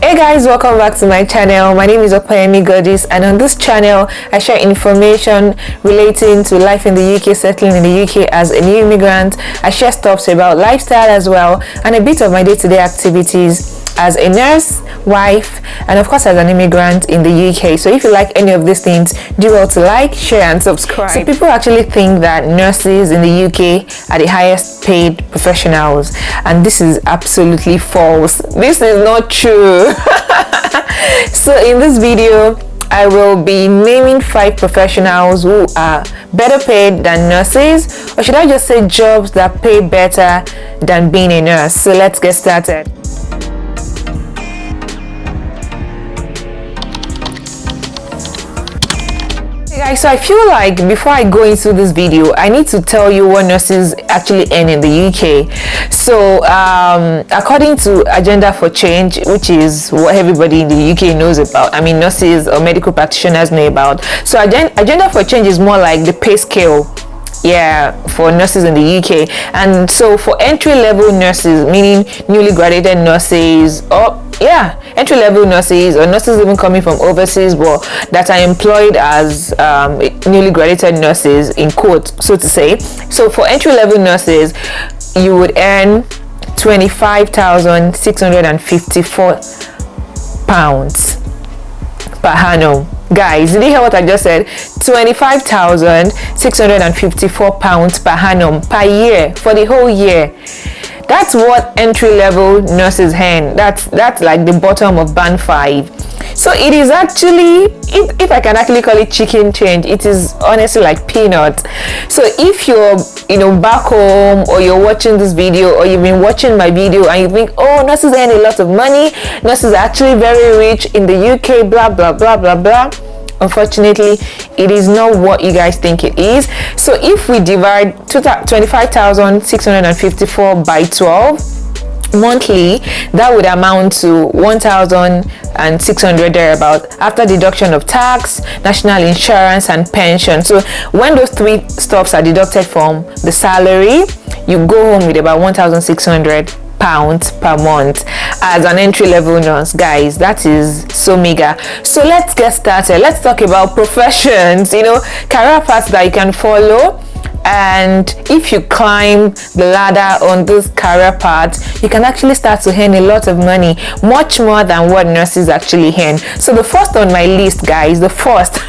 Hey guys, welcome back to my channel. My name is Opayemi Goddess, and on this channel I share information relating to life in the UK, settling in the UK as a new immigrant. I share stuff about lifestyle as well, and a bit of my day-to-day activities as a nurse, wife, and of course as an immigrant in the UK. So if you like any of these things, do well to like, share and subscribe. So people actually think that nurses in the UK are the highest paid professionals, and this is absolutely false. This is not true. So in this video I will be naming 5 professionals who are better paid than nurses, or should I just say jobs that pay better than being a nurse. So let's get started. Guys, so I feel like before I go into this video I need to tell you what nurses actually earn in the UK. So according to Agenda for Change, which is what everybody in the UK knows about, I mean nurses or medical practitioners know about, so Agenda for Change is more like the pay scale for nurses in the UK. And so for entry-level nurses, meaning newly graduated nurses, or entry-level nurses or nurses even coming from overseas but that are employed as newly graduated nurses, in quote, so to say. So for entry-level nurses you would earn £25,654 per annum. Guys, did you hear what I just said? £25,654 per annum per year, for the whole year. That's what entry-level nurses earn. That's like the bottom of band 5. So it is actually, if I can actually call it chicken change, it is honestly like peanuts. So if you're back home, or you're watching this video, or you've been watching my video and you think, oh, nurses earn a lot of money, nurses are actually very rich in the UK, blah blah blah blah blah, unfortunately it is not what you guys think it is. So if we divide 25,654 by 12 monthly, that would amount to 1,600 thereabout, after deduction of tax, national insurance and pension. So when those 3 stuffs are deducted from the salary, you go home with about 1,600 pounds per month as an entry-level nurse. Guys, that is so mega. So let's get started. Let's talk about professions, career paths that you can follow. And if you climb the ladder on this career path, you can actually start to earn a lot of money, much more than what nurses actually earn. So the first on my list, guys, the first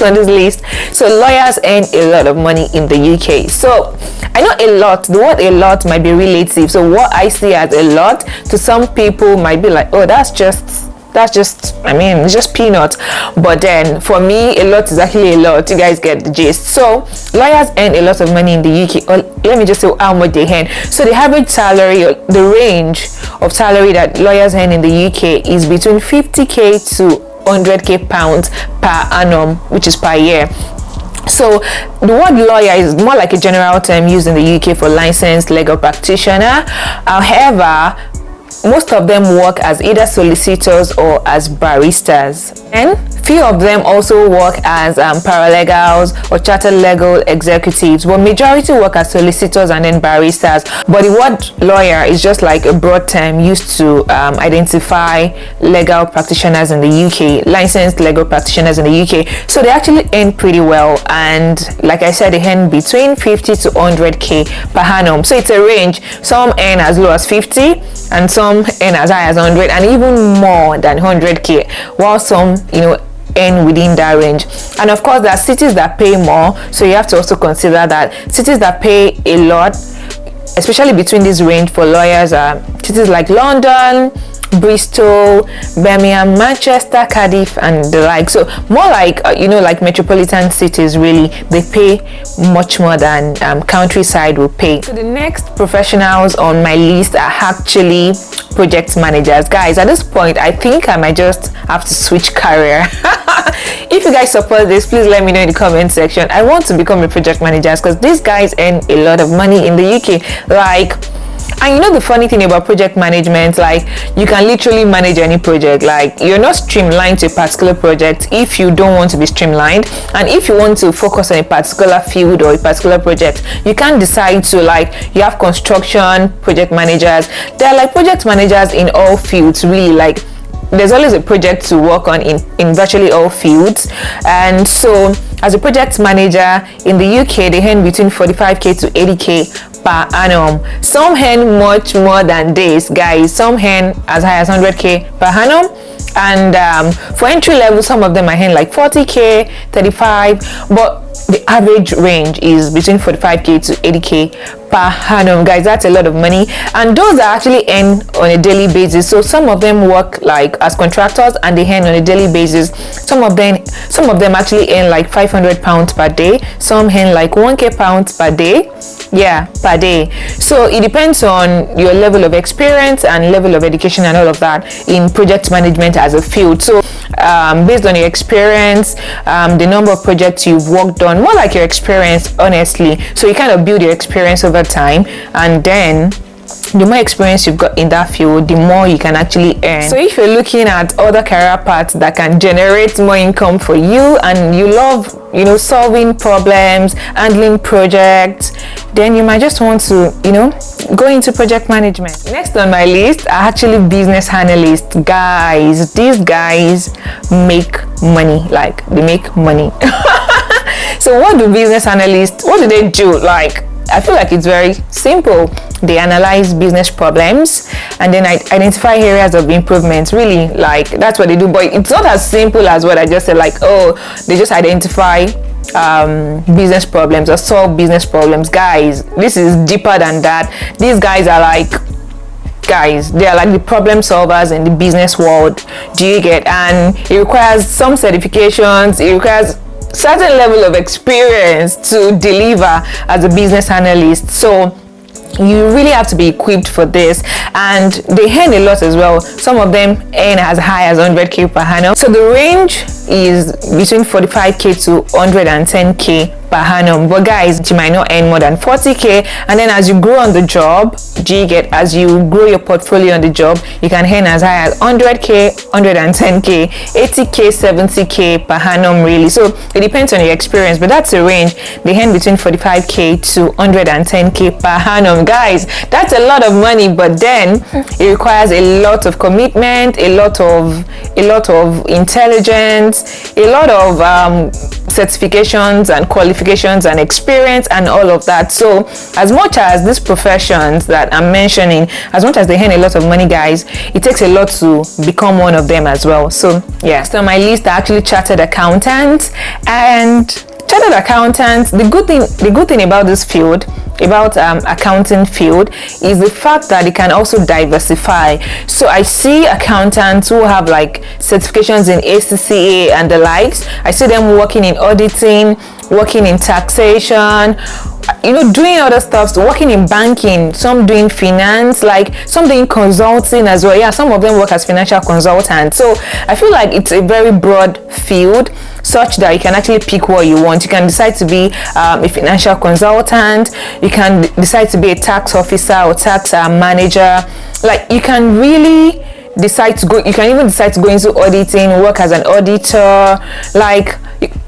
on this list, so lawyers earn a lot of money in the UK. So I know a lot, the word a lot might be relative. So what I see as a lot to some people might be like, oh, that's just I mean, it's just peanuts. But then for me, a lot is actually a lot. You guys get the gist. So lawyers earn a lot of money in the UK, or let me just say how much they earn. So the average salary, or the range of salary that lawyers earn in the UK is between 50k to 100k pounds per annum, which is per year. So the word lawyer is more like a general term used in the UK for licensed legal practitioner. However, most of them work as either solicitors or as baristas, and few of them also work as paralegals or chartered legal executives, but majority work as solicitors and then baristas. But the word lawyer is just like a broad term used to identify legal practitioners in the UK, licensed legal practitioners in the UK. So they actually earn pretty well, and like I said, they earn between 50 to 100k per annum. So it's a range. Some earn as low as 50 and some earn as high as 100 and even more than 100k, while some earn within that range. And of course there are cities that pay more, so you have to also consider that cities that pay a lot, especially between this range for lawyers, are cities like London, Bristol, Birmingham, Manchester, Cardiff and the like. So more like like metropolitan cities, really, they pay much more than countryside will pay. So the next professionals on my list are actually project managers. Guys, at this point I think I might just have to switch career. If you guys support this, please let me know in the comment section. I want to become a project manager because these guys earn a lot of money in the UK. Like, And you know the funny thing about project management, like you can literally manage any project. Like you're not streamlined to a particular project if you don't want to be streamlined, and if you want to focus on a particular field or a particular project, you can't decide to, like, you have construction project managers. There are like project managers in all fields, really. Like there's always a project to work on in virtually all fields. And so as a project manager in the UK, they earn between 45k to 80k per annum. Some earn much more than this, guys. Some earn as high as 100k per annum. And for entry level, some of them are earning like 40k, 35, but the average range is between 45k to 80k per annum, guys. That's a lot of money, and those are actually earn on a daily basis. So some of them work like as contractors and they earn on a daily basis. Some of them actually earn like 500 pounds per day. Some earn like 1k pounds per day, per day. So it depends on your level of experience and level of education and all of that in project management as a field. So based on your experience, the number of projects you've worked on, more like your experience, honestly. So you kind of build your experience over time, and then the more experience you've got in that field, the more you can actually earn. So if you're looking at other career paths that can generate more income for you, and you love, solving problems, handling projects, then you might just want to, go into project management. Next on my list are actually business analysts. Guys, these guys make money. Like, they make money. So what do business analysts, what do they do? Like, I feel like it's very simple. They analyze business problems and then identify areas of improvement. Really, like, that's what they do. But it's not as simple as what I just said, like, oh, they just identify business problems or solve business problems. Guys, this is deeper than that. These guys are like, they are like the problem solvers in the business world. Do you get? And it requires some certifications. It requires certain level of experience to deliver as a business analyst. So you really have to be equipped for this, and they earn a lot as well. Some of them earn as high as 100k per annum. So the range is between 45k to 110k per annum. But guys, you might not earn more than 40k, and then as you grow on the job, as you grow your portfolio on the job, you can earn as high as 100k, 110k, 80k, 70k per annum, really. So it depends on your experience, but that's a range. They earn between 45k to 110k per annum. Guys, that's a lot of money, but then it requires a lot of commitment, a lot of intelligence, a lot of certifications and qualifications and experience and all of that. So as much as these professions that I'm mentioning, as much as they earn a lot of money, guys, it takes a lot to become one of them as well. So yeah, so on my list are actually chartered accountants. And chartered accountants, the good thing about this field, about accounting field, is the fact that it can also diversify. So I see accountants who have like certifications in ACCA and the likes. I see them working in auditing, working in taxation, doing other stuff, working in banking, some doing finance, like some doing consulting as well. Yeah, some of them work as financial consultants. So I feel like it's a very broad field, such that you can actually pick what you want. You can decide to be a financial consultant, you can decide to be a tax officer or tax manager. Like, you can really decide to go, you can even decide to go into auditing, work as an auditor. Like,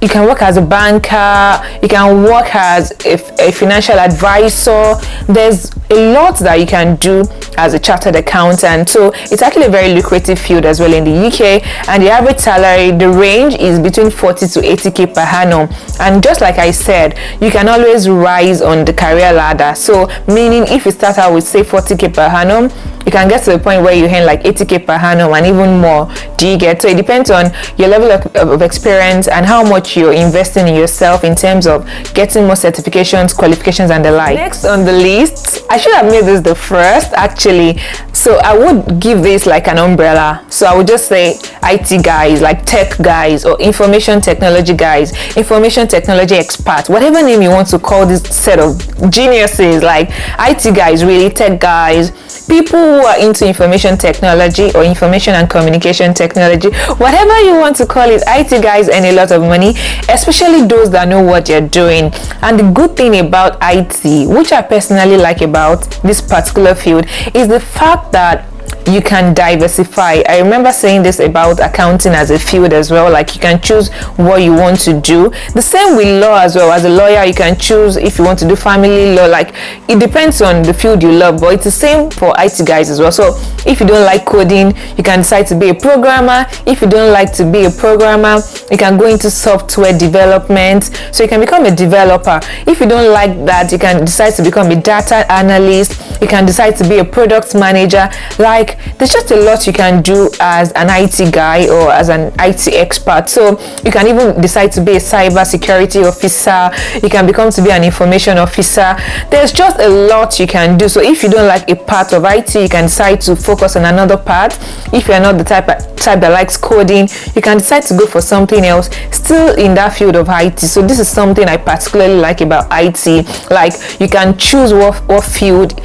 you can work as a banker, you can work as a financial advisor. There's a lot that you can do as a chartered accountant. So it's actually a very lucrative field as well in the UK, and the average salary, the range is between 40 to 80k per annum. And just like I said, you can always rise on the career ladder. So meaning, if you start out with say 40k per annum, you can get to the point where you earn like 80k per annum and even more. Do you get? So it depends on your level of experience and how much you're investing in yourself in terms of getting more certifications, qualifications, and the like. Next on the list, I should have made this the first actually. So I would give this like an umbrella. So I would just say IT guys, like tech guys, or information technology guys, information technology experts, whatever name you want to call this set of geniuses, like IT guys, really, tech guys, people who are into information technology or information and communication technology, whatever you want to call it, IT guys earn a lot of money, especially those that know what they're doing. And the good thing about IT, which I personally like about this particular field, is the fact that you can diversify. I remember saying this about accounting as a field as well, like you can choose what you want to do. The same with law as well. As a lawyer, you can choose if you want to do family law. Like, it depends on the field you love, but it's the same for IT guys as well. So if you don't like coding, you can decide to be a programmer. If you don't like to be a programmer, you can go into software development, so you can become a developer. If you don't like that, you can decide to become a data analyst. You can decide to be a product manager. Like, there's just a lot you can do as an IT guy or as an IT expert. So you can even decide to be a cyber security officer. You can become to be an information officer. There's just a lot you can do. So if you don't like a part of IT, you can decide to focus on another part. If you're not the type that likes coding, you can decide to go for something else still in that field of IT. So this is something I particularly like about IT. Like, you can choose what field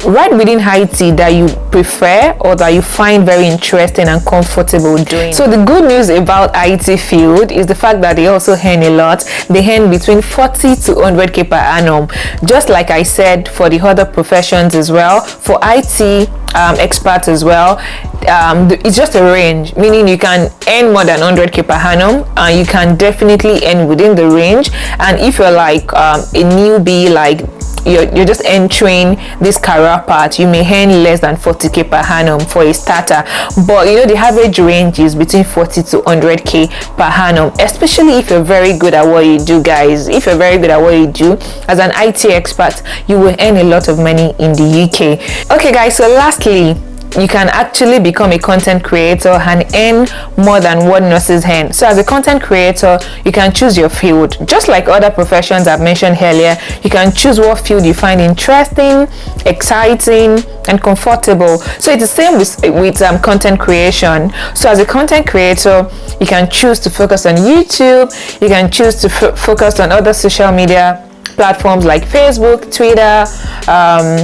right within IT that you prefer or that you find very interesting and comfortable doing. So the good news about IT field is the fact that they also earn a lot. They earn between 40 to 100k per annum, just like I said for the other professions as well. For IT experts as well, it's just a range, meaning you can earn more than 100k per annum, and you can definitely earn within the range. And if you're like a newbie, like you're just entering this career path, you may earn less than 40k per annum for a starter. But you know, the average range is between 40 to 100k per annum, especially if you're very good at what you do, guys. If you're very good at what you do as an IT expert, you will earn a lot of money in the UK. Okay guys, so lastly, you can actually become a content creator and earn more than what nurses earn. So as a content creator, you can choose your field. Just like other professions I've mentioned earlier, you can choose what field you find interesting, exciting, and comfortable. So it's the same with content creation. So as a content creator, you can choose to focus on YouTube. You can choose to focus on other social media platforms like Facebook, Twitter,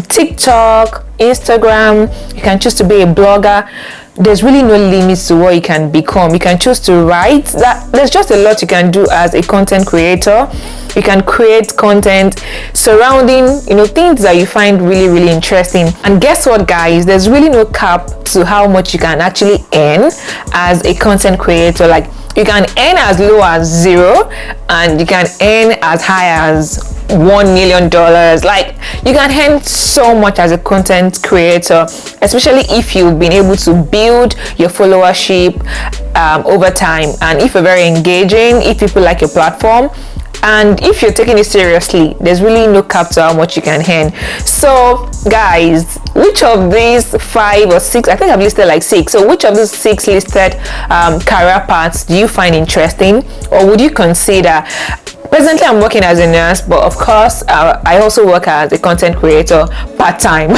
TikTok, Instagram. You can choose to be a blogger. There's really no limits to what you can become. You can choose to write. There's just a lot you can do as a content creator. You can create content surrounding, things that you find really, really interesting. And guess what, guys? There's really no cap to how much you can actually earn as a content creator. Like, you can earn as low as $0, and you can earn as high as $1 million. Like, you can earn so much as a content creator, especially if you've been able to build your followership over time, and if you're very engaging, if people like your platform, and if you're taking it seriously. There's really no cap to how much you can earn. So guys, which of these 5 or 6, I think I've listed like 6, so which of these 6 listed career paths do you find interesting, or would you consider? Presently, I'm working as a nurse, but of course, I also work as a content creator part-time.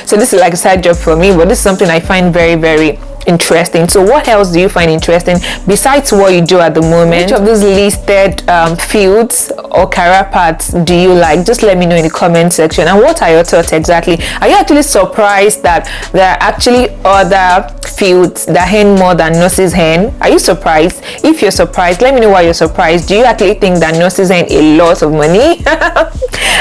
So this is like a side job for me, but this is something I find very, very interesting. So what else do you find interesting besides what you do at the moment? Which of these listed fields or career paths do you like? Just let me know in the comment section. And what are your thoughts exactly? Are you actually surprised that there are actually other fields that earn more than nurses earn? Are you surprised? If you're surprised, let me know why you're surprised. Do you actually think that nurses earn a lot of money?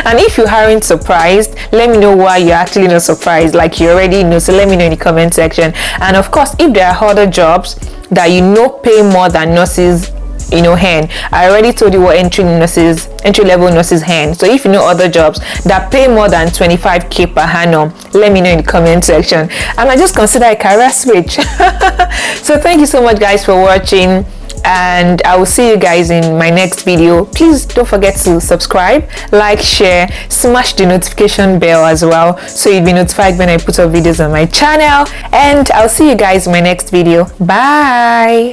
And if you aren't surprised, let me know why you're actually not surprised, like you already know. So let me know in the comment section. And of course, if there are other jobs that pay more than nurses earn, I already told you what entry level nurses earn. So if you know other jobs that pay more than 25k per annum, let me know in the comment section, and I just consider a career switch. So thank you so much, guys, for watching, and I will see you guys in my next video. Please don't forget to subscribe, like, share, smash the notification bell as well, so you'll be notified when I put up videos on my channel. And I'll see you guys in my next video. Bye.